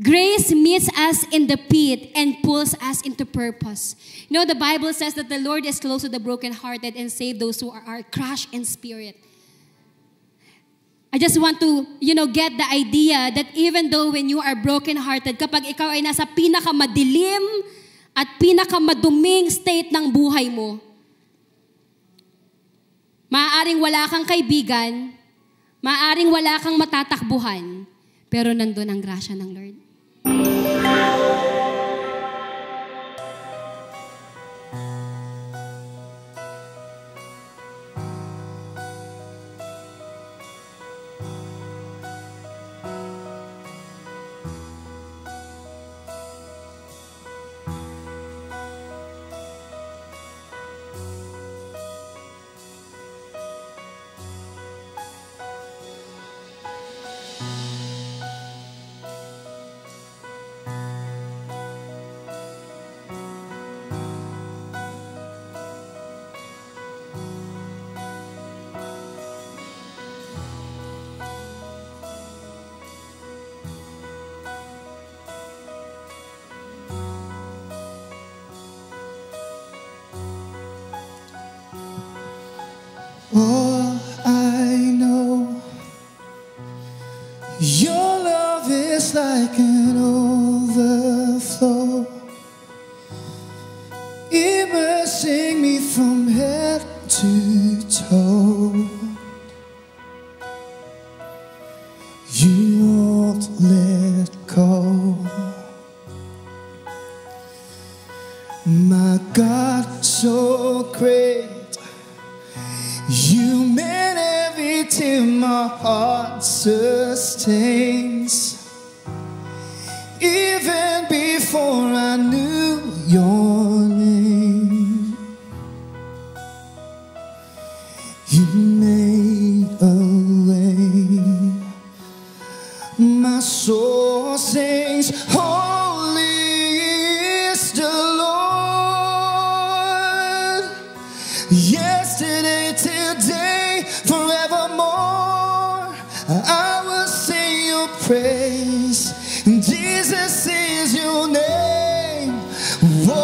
Grace meets us in the pit and pulls us into purpose. You know, the Bible says that the Lord is close to the brokenhearted and save those who are crushed in spirit. I just want to, get the idea that even though when you are brokenhearted, kapag ikaw ay nasa pinakamadilim at pinakamaduming state ng buhay mo, maaaring wala kang kaibigan, maaaring wala kang matatakbuhan, pero nandun ang grasya ng Lord. Oh, I know your love is like an overflow, immersing me from head to toe. You won't let go. My God, so great. You meant everything my heart sustains. Even before I knew your name, you made a way. My soul sings, holy is the Lord. Yesterday, today, forevermore, I will sing your praise. Jesus is your name. Whoa.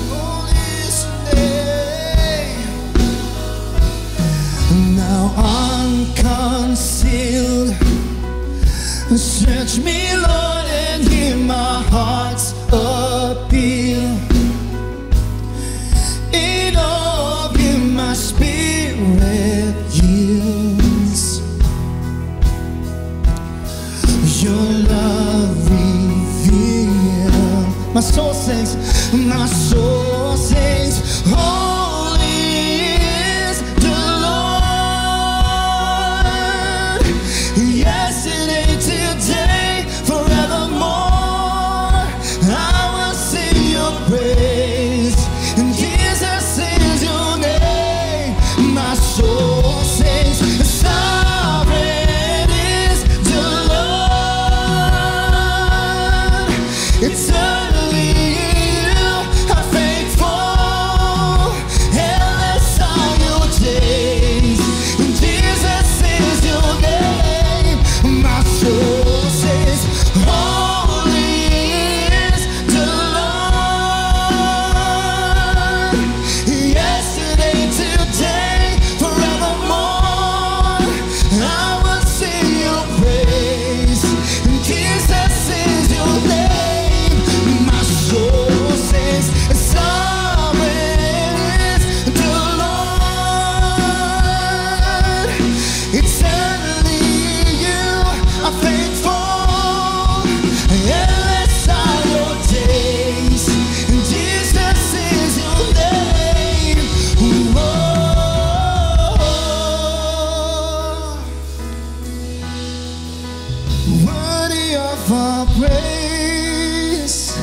Holy is your name. Now unconcealed, search me, Lord, and hear my heart's appeal. In all of you, my spirit yields. Your love revealed. My soul sings, my soul sings, holy is the Lord. Yesterday, today, forevermore, I will sing your praise. And Jesus is your name. My soul sings, sovereign is the Lord. Eternally you are faithful. Endless are your days. And Jesus is your name. My soul says, holy is the Lord. Yesterday, today, forevermore, I will sing your praise. And Jesus is your name. My soul says, sovereign is the Lord. Eternally you are faithful. Endless are your days. And Jesus is your name. Whoa. Worthy of our praise.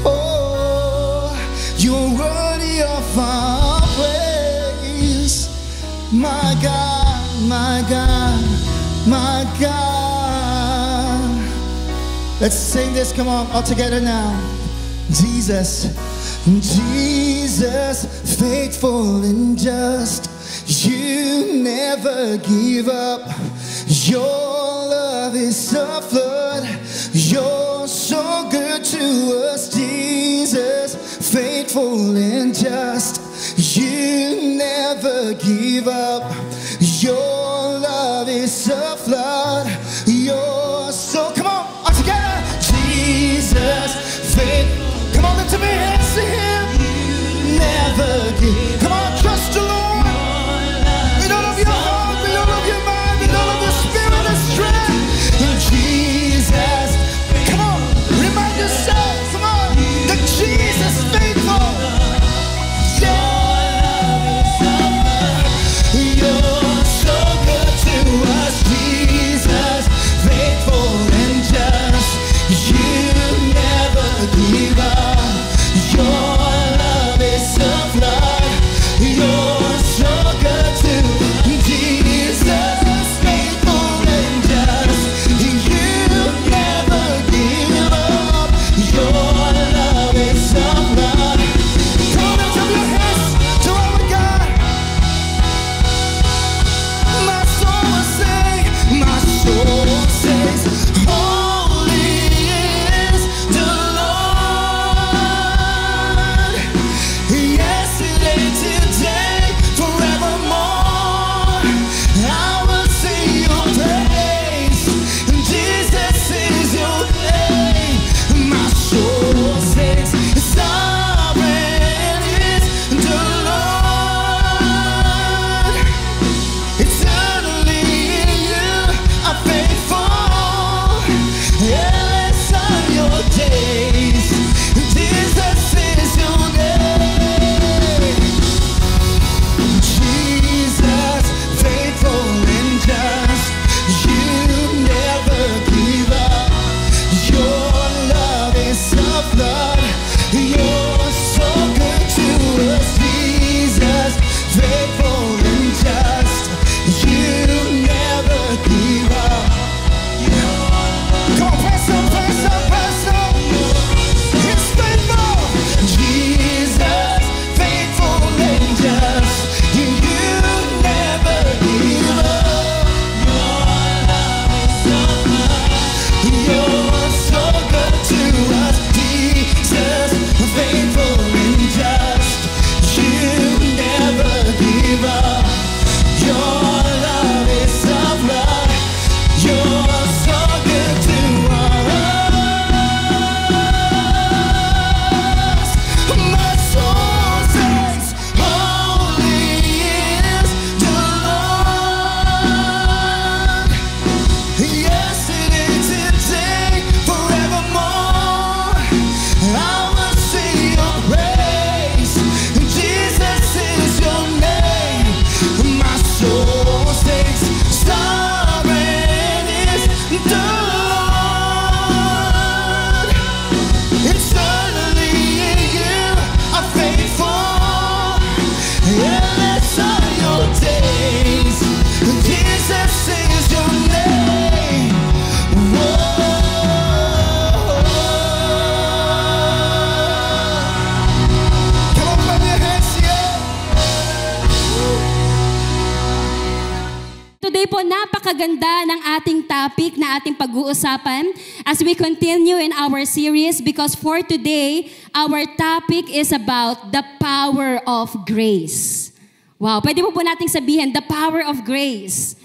Oh, you're worthy of our praise. My God, my God, my God. Let's sing this, come on, all together now. Jesus, Jesus, faithful and just, you never give up. Your love is a flood. You're so good to us, Jesus, faithful and just, you never give up. Your love is a flood. You're so, come on, all together. Jesus, faithful. Come on, lift up your hands to Him. Never give. Come on, trust the Lord. In all of your heart, in all of your mind, in all of your spirit and strength. And Jesus, come on, remind yourself, come on, that Jesus is faithful. You're so good to us, Jesus, faithful and just. You never give up. Your love is a flood. You're so good to Jesus, faithful and just. You never give up. Your love is a flood. Come on, lift up your hands to our God. My soul sings, holy is the Lord. Yesterday, today, forevermore, I will sing your praise. Jesus is your name. My soul sings, sovereign is the Lord. Eternally in you are faithful. Yes, are your days. Jesus is your name. Jesus, faithful and just, you never give up. Your love is a flood. You're so good to us, Jesus, faithful and just, you never give up. Come on, press up, press up, press up. It's faithful. Jesus, faithful and just, you never give up. You're so good to us, Jesus, faithful and just, you never give up. Your love is a flood. You're so good to us. My soul says, holy is the Lord. Yesterday, today, forevermore, I will sing your praise. Jesus is your name. My soul sings, sovereign is the Lord. Eternally in you are faithful. Endless are your days. Jesus is your name. Whoa. Come on, clap your hands, yeah. Today po, napakaganda ng ating topic na ating pag-uusapan as we continue in our series, because for today, our topic is about the power of grace. Wow, pwede po nating sabihin, the power of grace.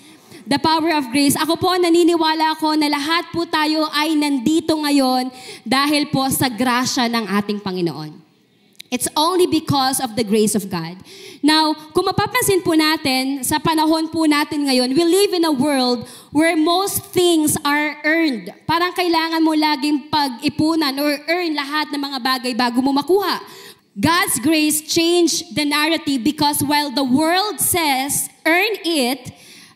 The power of grace. Ako po, naniniwala ako na lahat po tayo ay nandito ngayon dahil po sa grasya ng ating Panginoon. It's only because of the grace of God. Now, kung mapapansin po natin, sa panahon po natin ngayon, we live in a world where most things are earned. Parang kailangan mo laging pag-ipunan or earn lahat ng mga bagay bago mo makuha. God's grace changed the narrative because while the world says, earn it,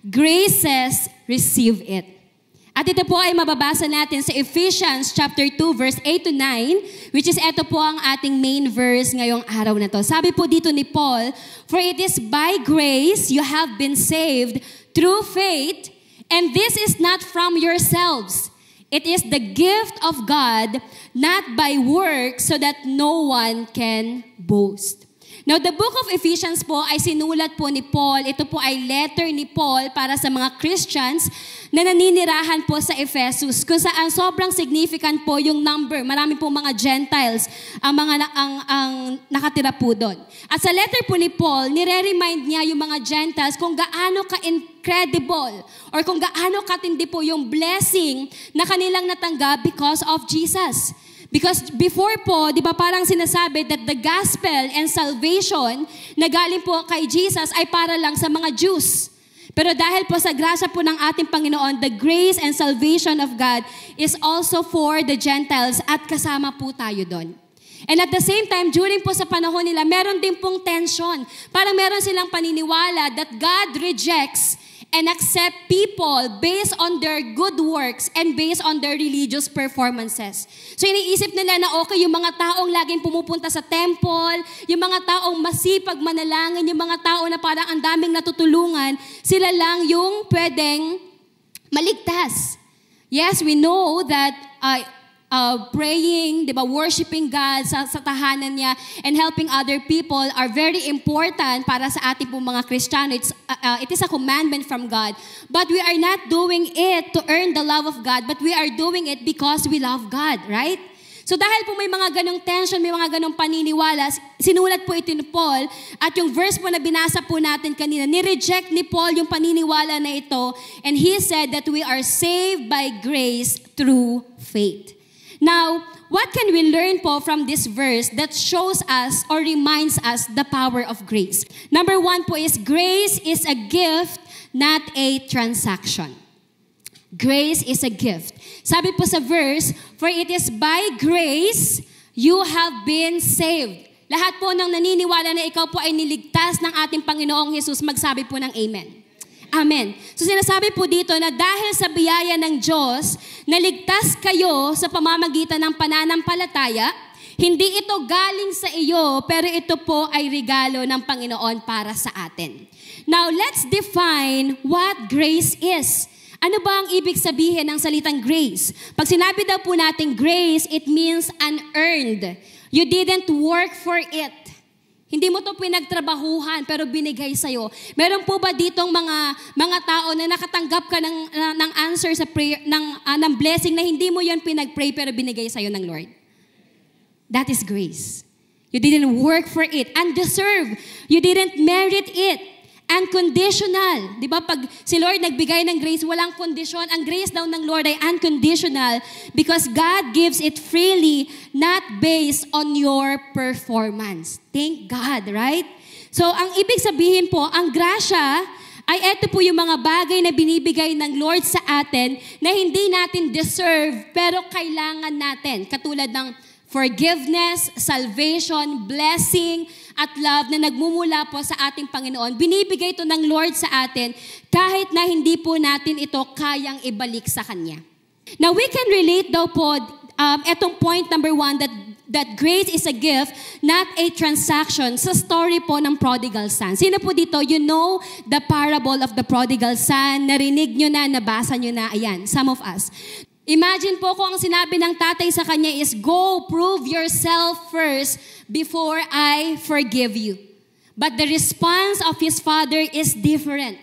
grace says, receive it. At ito po ay mababasa natin sa Ephesians chapter 2 verse 8 to 9, which is ito po ang ating main verse ngayong araw na to. Sabi po dito ni Paul, "For it is by grace you have been saved through faith, and this is not from yourselves. It is the gift of God, not by works, so that no one can boast. Now, the book of Ephesians po ay sinulat po ni Paul. Ito po ay letter ni Paul para sa mga Christians na naninirahan po sa Ephesus, kung saan sobrang significant po yung number. Marami po mga Gentiles ang nakatira po doon. At sa letter po ni Paul, nire-remind niya yung mga Gentiles kung gaano ka-incredible or kung gaano katindi po yung blessing na kanilang natanggap because of Jesus. Because before po, di ba parang sinasabi that the gospel and salvation na galing po kay Jesus ay para lang sa mga Jews. Pero dahil po sa grasya po ng ating Panginoon, the grace and salvation of God is also for the Gentiles at kasama po tayo doon. And at the same time, during po sa panahon nila, meron din pong tension. Parang meron silang paniniwala that God rejects and accept people based on their good works and based on their religious performances. So iniisip nila na okay, yung mga taong laging pumupunta sa temple, yung mga taong masipag manalangin, yung mga tao na parang ang daming natutulungan, sila lang yung pwedeng maligtas. Yes, we know that praying, di ba, worshiping God sa tahanan niya and helping other people are very important para sa ating pong mga Kristiyano. It is a commandment from God. But we are not doing it to earn the love of God, but we are doing it because we love God, right? So dahil po may mga ganong tension, may mga ganong paniniwala, sinulat po ito ni Paul, at yung verse po na binasa po natin kanina, nireject ni Paul yung paniniwala na ito, and he said that we are saved by grace through faith. Now, what can we learn po from this verse that shows us or reminds us the power of grace? Number one po is grace is a gift, not a transaction. Grace is a gift. Sabi po sa verse, for it is by grace you have been saved. Lahat po ng naniniwala na ikaw po ay niligtas ng ating Panginoong Jesus, magsabi po ng amen. Amen. So sinasabi po dito na dahil sa biyaya ng Diyos, naligtas kayo sa pamamagitan ng pananampalataya, hindi ito galing sa iyo, pero ito po ay regalo ng Panginoon para sa atin. Now, let's define what grace is. Ano ba ang ibig sabihin ng salitang grace? Pag sinabi daw po natin grace, it means unearned. You didn't work for it. Hindi mo to pinagtrabahuhan pero binigay sa'yo. Meron po ba ditong mga tao na nakatanggap ka ng answer sa prayer, ng blessing na hindi mo yon pinag-pray pero binigay sa'yo ng Lord? That is grace. You didn't work for it. Undeserved. You didn't merit it. Unconditional. Di ba? Pag si Lord nagbigay ng grace, walang kondisyon. Ang grace daw ng Lord ay unconditional because God gives it freely, not based on your performance. Thank God, right? So, ang ibig sabihin po, ang grasya ay ito po yung mga bagay na binibigay ng Lord sa atin na hindi natin deserve, pero kailangan natin. Katulad ng forgiveness, salvation, blessing, at love na nagmumula po sa ating Panginoon. Binibigay ito ng Lord sa atin kahit na hindi po natin ito kayang ibalik sa Kanya. Now, we can relate daw po etong point number 1 that grace is a gift, not a transaction, sa story po ng prodigal son. Sino po dito? You know the parable of the prodigal son. Narinig nyo na, nabasa nyo na. Ayan, some of us. Imagine po kung ang sinabi ng tatay sa kanya is, go, prove yourself first before I forgive you. But the response of his father is different.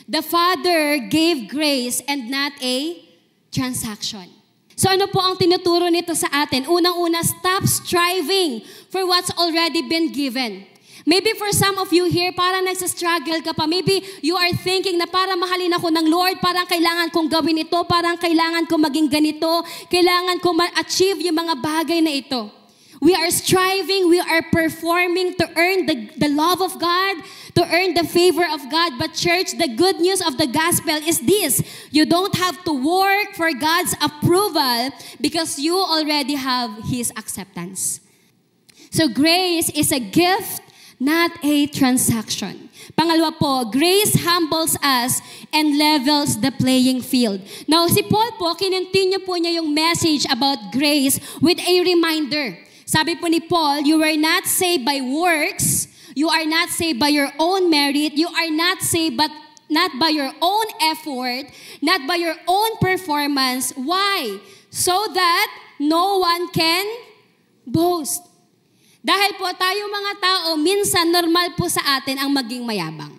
The father gave grace and not a transaction. So ano po ang tinuturo nito sa atin? Unang-una, stop striving for what's already been given. Maybe for some of you here, parang nagsastruggle ka pa. Maybe you are thinking na para mahalin ako ng Lord, parang kailangan kong gawin ito, parang kailangan kong maging ganito, kailangan kong ma-achieve yung mga bagay na ito. We are striving, we are performing to earn the love of God, to earn the favor of God. But church, the good news of the gospel is this. You don't have to work for God's approval because you already have His acceptance. So grace is a gift, not a transaction. Pangalawa po, grace humbles us and levels the playing field. Now, si Paul po, kinontinue po niya yung message about grace with a reminder. Sabi po ni Paul, you were not saved by works, you are not saved by your own merit, you are not saved but not by your own effort, not by your own performance. Why? So that no one can boast. Dahil po tayo mga tao, minsan normal po sa atin ang maging mayabang.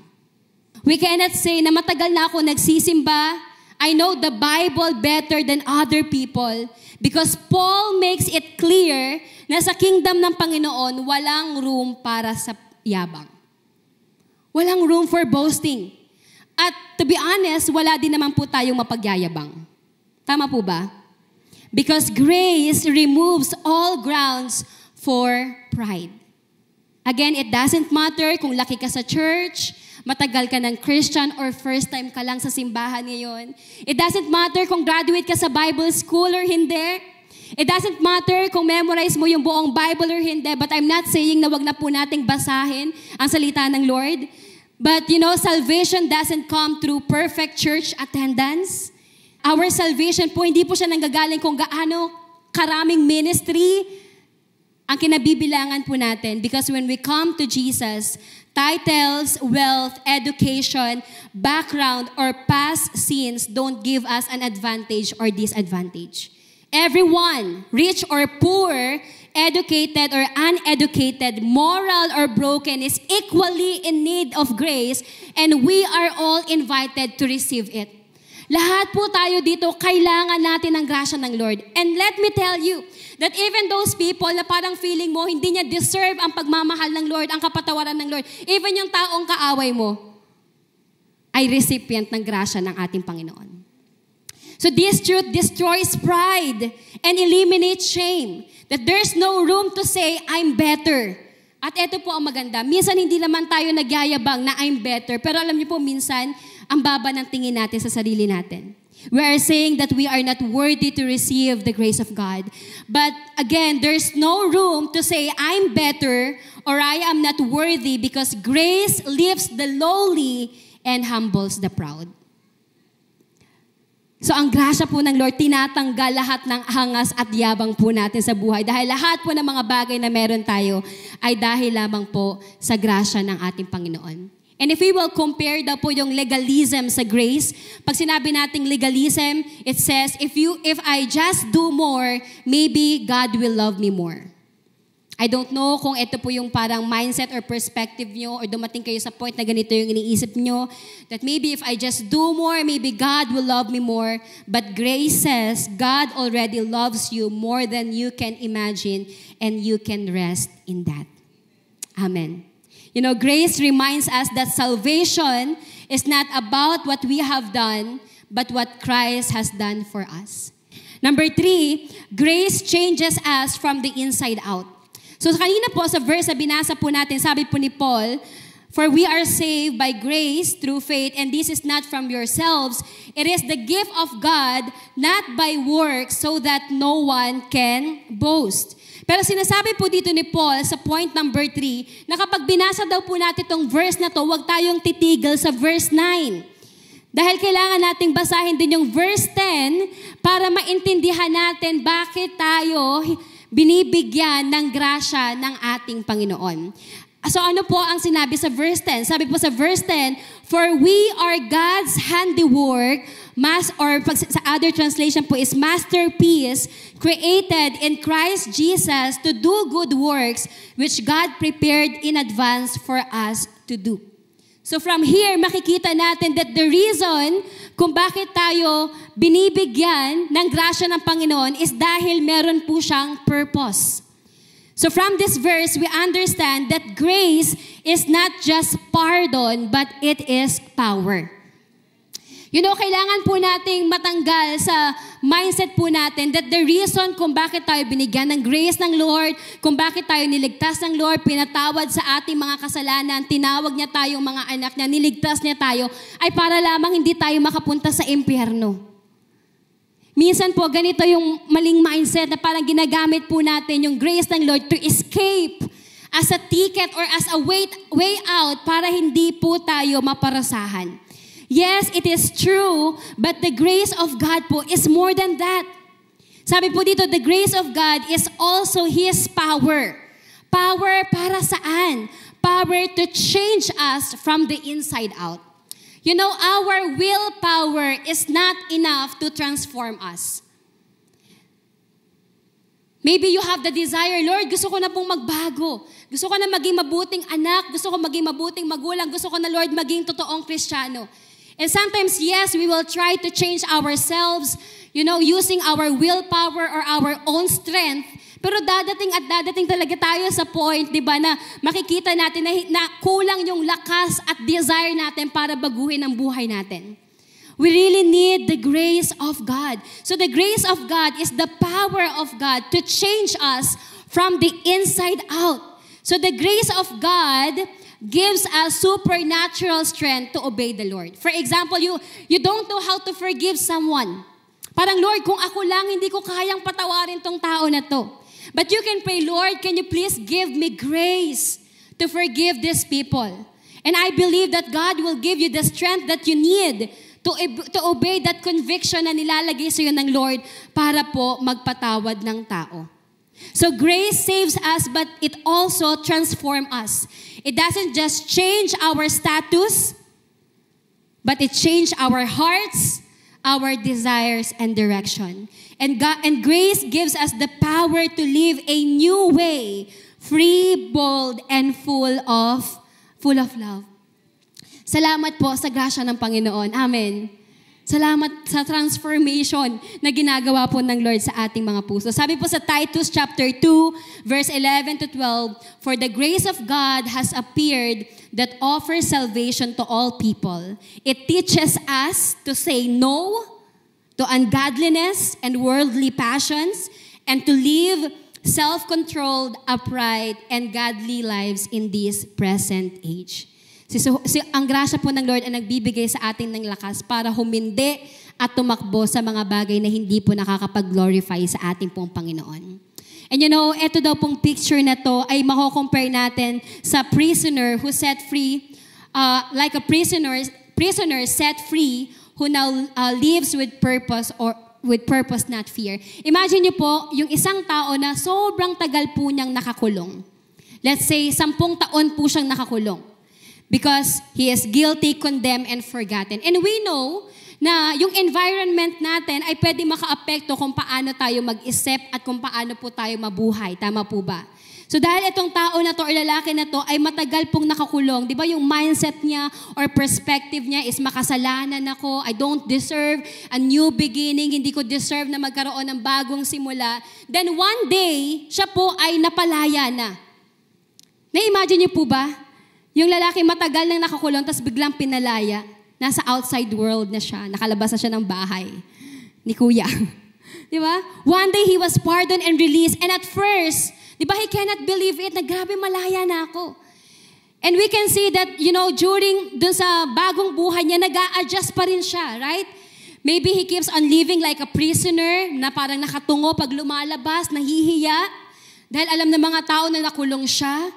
We cannot say na matagal na ako nagsisimba, I know the Bible better than other people, because Paul makes it clear na sa kingdom ng Panginoon, walang room para sa yabang. Walang room for boasting. At to be honest, wala din naman po tayong mapagyayabang. Tama po ba? Because grace removes all grounds for pride. Again, it doesn't matter kung laki ka sa church, matagal ka ng Christian, or first time ka lang sa simbahan ngayon. It doesn't matter kung graduate ka sa Bible school or hindi. It doesn't matter kung memorize mo yung buong Bible or hindi. But I'm not saying na wag na po nating basahin ang salita ng Lord. But salvation doesn't come through perfect church attendance. Our salvation po, hindi po siya nanggagaling kung gaano karaming ministry ang kinabibilangan po natin. Because when we come to Jesus, titles, wealth, education, background, or past sins don't give us an advantage or disadvantage. Everyone, rich or poor, educated or uneducated, moral or broken, is equally in need of grace, and we are all invited to receive it. Lahat po tayo dito, kailangan natin ng grasya ng Lord. And let me tell you, that even those people na parang feeling mo, hindi niya deserve ang pagmamahal ng Lord, ang kapatawaran ng Lord, even yung taong kaaway mo, ay recipient ng grasya ng ating Panginoon. So this truth destroys pride and eliminates shame. That there's no room to say, I'm better. At ito po ang maganda. Minsan hindi naman tayo nagyayabang na I'm better. Pero alam niyo po, minsan, ang baba ng tingin natin sa sarili natin. We are saying that we are not worthy to receive the grace of God. But again, there's no room to say, I'm better or I am not worthy, because grace lifts the lowly and humbles the proud. So ang grasya po ng Lord, tinatanggal lahat ng hangas at yabang po natin sa buhay. Dahil lahat po ng mga bagay na meron tayo ay dahil lamang po sa grasya ng ating Panginoon. And if we will compare daw po yung legalism sa grace, pag sinabi nating legalism, it says, if I just do more, maybe God will love me more. I don't know kung ito po yung parang mindset or perspective nyo, or dumating kayo sa point na ganito yung iniisip nyo, that maybe if I just do more, maybe God will love me more. But grace says, God already loves you more than you can imagine, and you can rest in that. Amen. Grace reminds us that salvation is not about what we have done, but what Christ has done for us. Number 3, grace changes us from the inside out. So kanina po sa verse na binasa po natin, sabi po ni Paul, for we are saved by grace through faith, and this is not from yourselves. It is the gift of God, not by works, so that no one can boast. Pero sinasabi po dito ni Paul sa point number 3, na kapag binasa daw po natin itong verse na to, huwag tayong titigil sa verse 9. Dahil kailangan nating basahin din yung verse 10 para maintindihan natin bakit tayo binibigyan ng grasya ng ating Panginoon. So ano po ang sinabi sa verse 10? Sabi po sa verse 10, for we are God's handiwork, or sa other translation po is masterpiece, created in Christ Jesus to do good works, which God prepared in advance for us to do. So from here, makikita natin that the reason kung bakit tayo binibigyan ng grasya ng Panginoon is dahil meron po siyang purpose. So from this verse, we understand that grace is not just pardon, but it is power. Kailangan po nating matanggal sa mindset po natin that the reason kung bakit tayo binigyan ng grace ng Lord, kung bakit tayo niligtas ng Lord, pinatawad sa ating mga kasalanan, tinawag niya tayong mga anak niya, niligtas niya tayo, ay para lamang hindi tayo makapunta sa impyerno. Minsan po, ganito yung maling mindset na parang ginagamit po natin yung grace ng Lord to escape as a ticket or as a way out para hindi po tayo maparasahan. Yes, it is true, but the grace of God po is more than that. Sabi po dito, the grace of God is also His power. Power para saan? Power to change us from the inside out. You know, our willpower is not enough to transform us. Maybe you have the desire, Lord, gusto ko na pong magbago. Gusto ko na maging mabuting anak. Gusto ko maging mabuting magulang. Gusto ko na, Lord, maging totoong Kristiyano. And sometimes, yes, we will try to change ourselves, using our willpower or our own strength. Pero dadating talaga tayo sa point, di ba, na makikita natin na kulang yung lakas at desire natin para baguhin ang buhay natin. We really need the grace of God. So the grace of God is the power of God to change us from the inside out. So the grace of God gives us supernatural strength to obey the Lord. For example, you don't know how to forgive someone. Parang, Lord, kung ako lang, hindi ko kayang patawarin tong tao na to. But you can pray, Lord, can you please give me grace to forgive these people? And I believe that God will give you the strength that you need to obey that conviction na nilalagay sa iyo ng Lord para po magpatawad ng tao. So grace saves us, but it also transforms us. It doesn't just change our status, but it changes our hearts, our desires, and direction. And grace gives us the power to live a new way, free, bold, and full of love. Salamat po sa grasya ng Panginoon. Amen. Salamat sa transformation na ginagawa po ng Lord sa ating mga puso. Sabi po sa Titus chapter 2, verse 11 to 12, "For the grace of God has appeared that offers salvation to all people. It teaches us to say no to ungodliness and worldly passions and to live self-controlled, upright, and godly lives in this present age." Ang grasya po ng Lord ay nagbibigay sa atin ng lakas para humindi at tumakbo sa mga bagay na hindi po nakakapag-glorify sa ating pong Panginoon. And eto daw pong picture na to ay mako-compare natin sa prisoner who set free, like a prisoner set free who now lives with purpose or with purpose, not fear. Imagine niyo po, yung isang tao na sobrang tagal po niyang nakakulong. Let's say, 10 taon po siyang nakakulong. Because he is guilty, condemned, and forgotten. And we know na yung environment natin ay pwede maka-apekto kung paano tayo mag-isip at kung paano po tayo mabuhay. Tama po ba? So dahil itong tao na to or lalaki na to ay matagal pong nakakulong, di ba yung mindset niya or perspective niya is makasalanan ako, I don't deserve a new beginning, hindi ko deserve na magkaroon ng bagong simula. Then one day, siya po ay napalaya na. Na-imagine niyo po ba? Yung lalaki matagal nang nakakulong, tapos biglang pinalaya. Nasa outside world na siya. Nakalabas na siya ng bahay ni Kuya. Di ba? One day, he was pardoned and released. And at first, di ba, he cannot believe it na grabe malaya na ako. And we can see that, during dun sa bagong buhay niya, nag-a-adjust pa rin siya, right? Maybe he keeps on living like a prisoner na parang nakatungo pag lumalabas, nahihiya. Dahil alam ng mga tao na nakulong siya.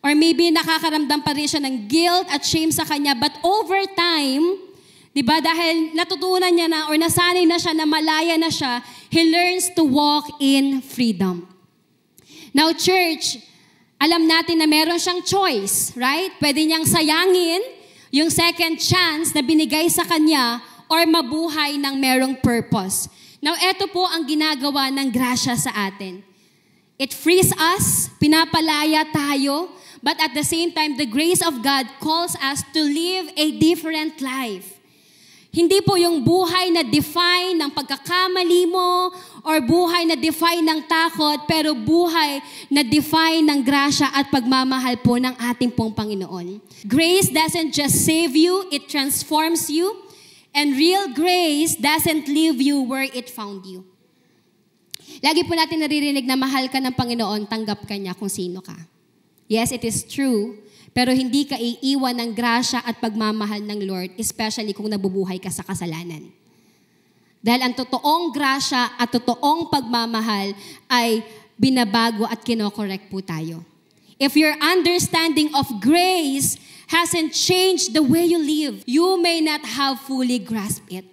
Or maybe nakakaramdam pa rin siya ng guilt at shame sa kanya. But over time, di ba, dahil natutunan niya na or nasanay na siya na malaya na siya, he learns to walk in freedom. Now, church, alam natin na meron siyang choice, right? Pwede niyang sayangin yung second chance na binigay sa kanya or mabuhay ng merong purpose. Now, eto po ang ginagawa ng grasya sa atin. It frees us, pinapalaya tayo, but at the same time, the grace of God calls us to live a different life. Hindi po yung buhay na define ng pagkakamali mo or buhay na define ng takot, pero buhay na define ng grasya at pagmamahal po ng ating pong Panginoon. Grace doesn't just save you, it transforms you. And real grace doesn't leave you where it found you. Lagi po natin naririnig na mahal ka ng Panginoon, tanggap ka niya kung sino ka. Yes, it is true, pero hindi ka iiwan ng grasya at pagmamahal ng Lord, especially kung nabubuhay ka sa kasalanan. Dahil ang totoong grasya at totoong pagmamahal ay binabago at kinokorek po tayo. If your understanding of grace hasn't changed the way you live, you may not have fully grasped it.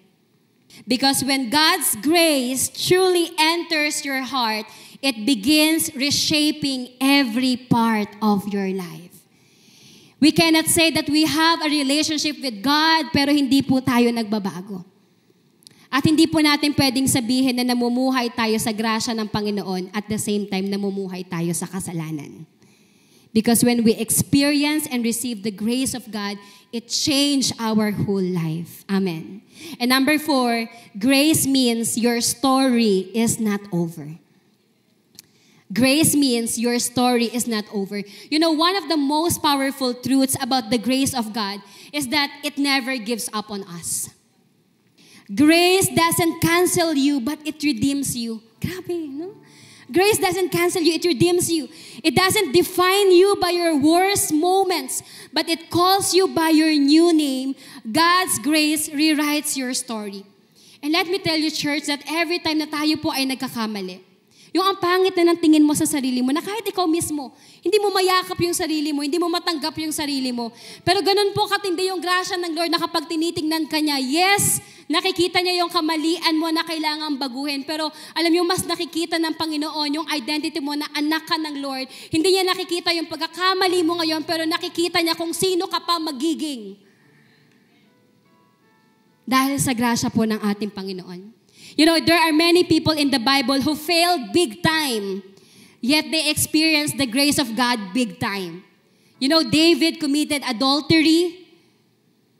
Because when God's grace truly enters your heart, it begins reshaping every part of your life. We cannot say that we have a relationship with God pero hindi po tayo nagbabago. At hindi po natin pwedeng sabihin na namumuhay tayo sa grasya ng Panginoon at the same time namumuhay tayo sa kasalanan. Because when we experience and receive the grace of God, it changed our whole life. Amen. And number 4, grace means your story is not over. Grace means your story is not over. You know, one of the most powerful truths about the grace of God is that it never gives up on us. Grace doesn't cancel you, but it redeems you. Grabe, no? Grace doesn't cancel you, it redeems you. It doesn't define you by your worst moments, but it calls you by your new name. God's grace rewrites your story. And let me tell you, church, that every time na tayo po ay nagkakamali, yung ang pangit na ng tingin mo sa sarili mo, na kahit ikaw mismo, hindi mo mayakap yung sarili mo, hindi mo matanggap yung sarili mo. Pero ganun po katindi yung grasya ng Lord na kapag tinitingnan ka niya, yes, nakikita niya yung kamalian mo na kailangang baguhin. Pero alam niyo, mas nakikita ng Panginoon yung identity mo na anak ka ng Lord. Hindi niya nakikita yung pagkakamali mo ngayon, pero nakikita niya kung sino ka pa magiging. Dahil sa grasya po ng ating Panginoon. You know, there are many people in the Bible who failed big time, yet they experienced the grace of God big time. You know, David committed adultery.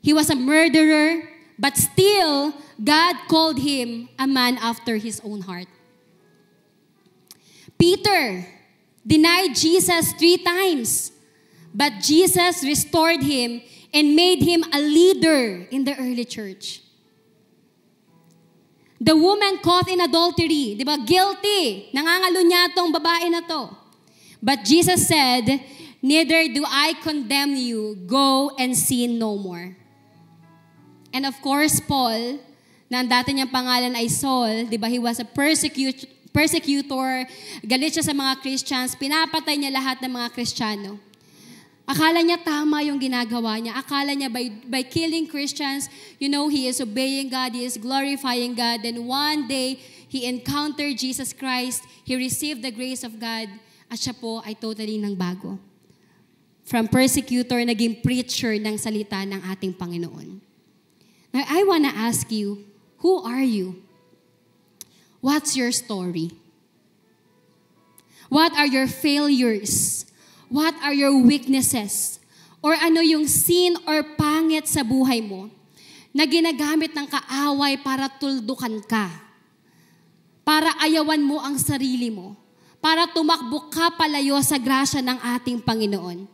He was a murderer, but still, God called him a man after his own heart. Peter denied Jesus 3 times, but Jesus restored him and made him a leader in the early church. The woman caught in adultery, di ba? Guilty. Nangangalo niya tong babae na to. But Jesus said, neither do I condemn you. Go and sin no more. And of course, Paul, na ang dati niyang pangalan ay Saul, di ba? He was a persecutor. Galit siya sa mga Christians. Pinapatay niya lahat ng mga Kristiyano. Akala niya tama yung ginagawa niya. Akala niya by killing Christians, you know, he is obeying God, he is glorifying God. Then one day, he encountered Jesus Christ. He received the grace of God. At siya po ay totally nang bago. From persecutor, naging preacher ng salita ng ating Panginoon. Now, I wanna ask you, who are you? What's your story? What are your failures? What are your weaknesses? Or ano yung sin or pangit sa buhay mo na ginagamit ng kaaway para tuldukan ka? Para ayawan mo ang sarili mo? Para tumakbo ka palayo sa grasya ng ating Panginoon?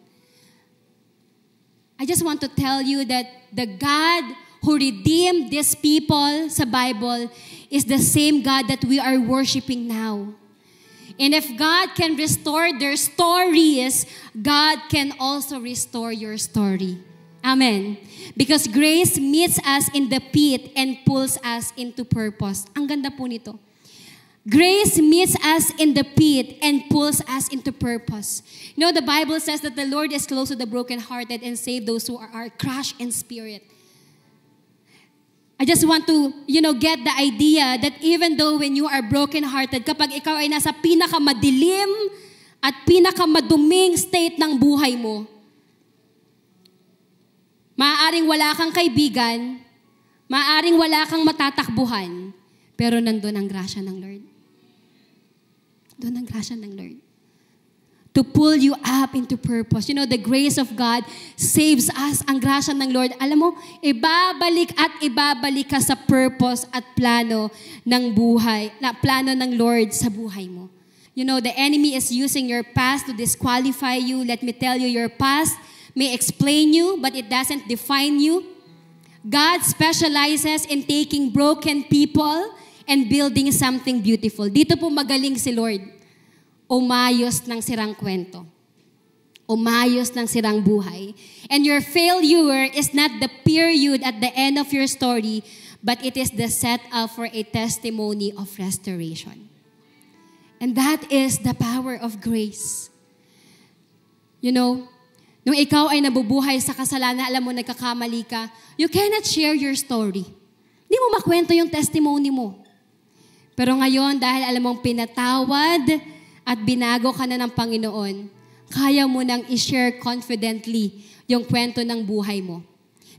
I just want to tell you that the God who redeemed these people sa Bible is the same God that we are worshiping now. And if God can restore their stories, God can also restore your story. Amen. Because grace meets us in the pit and pulls us into purpose. Ang ganda po nito. Grace meets us in the pit and pulls us into purpose. You know, the Bible says that the Lord is close to the brokenhearted and save those who are crushed in spirit. I just want to, get the idea that even though when you are brokenhearted, kapag ikaw ay nasa pinakamadilim at pinakamaduming state ng buhay mo, maaaring wala kang kaibigan, maaaring wala kang matatakbuhan, pero nandun ang grasya ng Lord. Doon ang grasya ng Lord. To pull you up into purpose. You know, the grace of God saves us. Ang grasya ng Lord, alam mo, ibabalik ka sa purpose at plano ng buhay, na plano ng Lord sa buhay mo. You know, the enemy is using your past to disqualify you. Let me tell you, your past may explain you, but it doesn't define you. God specializes in taking broken people and building something beautiful. Dito po magaling si Lord. Umayos ng sirang kwento. Umayos ng sirang buhay. And your failure is not the period at the end of your story, but it is the setup for a testimony of restoration. And that is the power of grace. You know, nung ikaw ay nabubuhay sa kasalanan, alam mo, nagkakamali ka, you cannot share your story. Hindi mo makwento yung testimony mo. Pero ngayon, dahil alam mong pinatawad, at binago ka na ng Panginoon, kaya mo nang i-share confidently yung kwento ng buhay mo.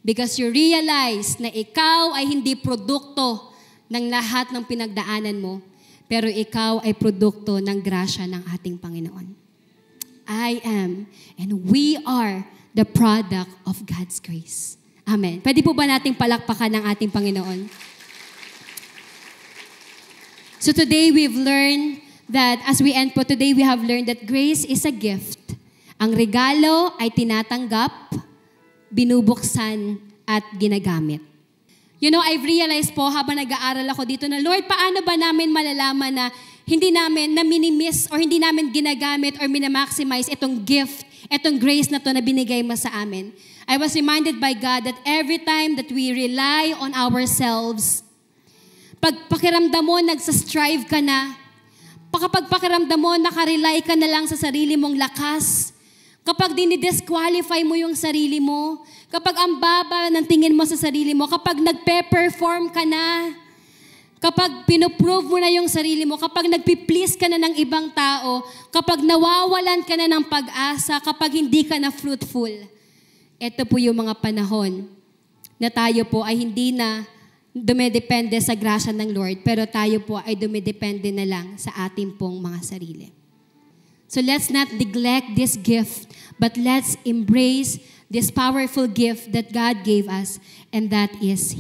Because you realize na ikaw ay hindi produkto ng lahat ng pinagdaanan mo, pero ikaw ay produkto ng grasya ng ating Panginoon. I am and we are the product of God's grace. Amen. Pwede po ba nating palakpakan ng ating Panginoon? So today we've learned that as we end po today, we have learned that grace is a gift. Ang regalo ay tinatanggap, binubuksan, at ginagamit. You know, I've realized po habang nag-aaral ako dito na, Lord, paano ba namin malalaman na hindi namin na-minimiss or hindi namin ginagamit or minamaximize itong gift, itong grace na to na binigay mo sa amin? I was reminded by God that every time that we rely on ourselves, pag pakiramdam mo, nagsastrive ka na, kapag pakiramdam mo, nakarely ka na lang sa sarili mong lakas, kapag dinidisqualify mo yung sarili mo, kapag ang baba ng tingin mo sa sarili mo, kapag nagpe-perform ka na, kapag pinoprove mo na yung sarili mo, kapag nagpi-please ka na ng ibang tao, kapag nawawalan ka na ng pag-asa, kapag hindi ka na fruitful, ito po yung mga panahon na tayo po ay hindi na dumidepende sa grasya ng Lord, pero tayo po ay dumidepende na lang sa ating pong mga sarili. So let's not neglect this gift, but let's embrace this powerful gift that God gave us, and that is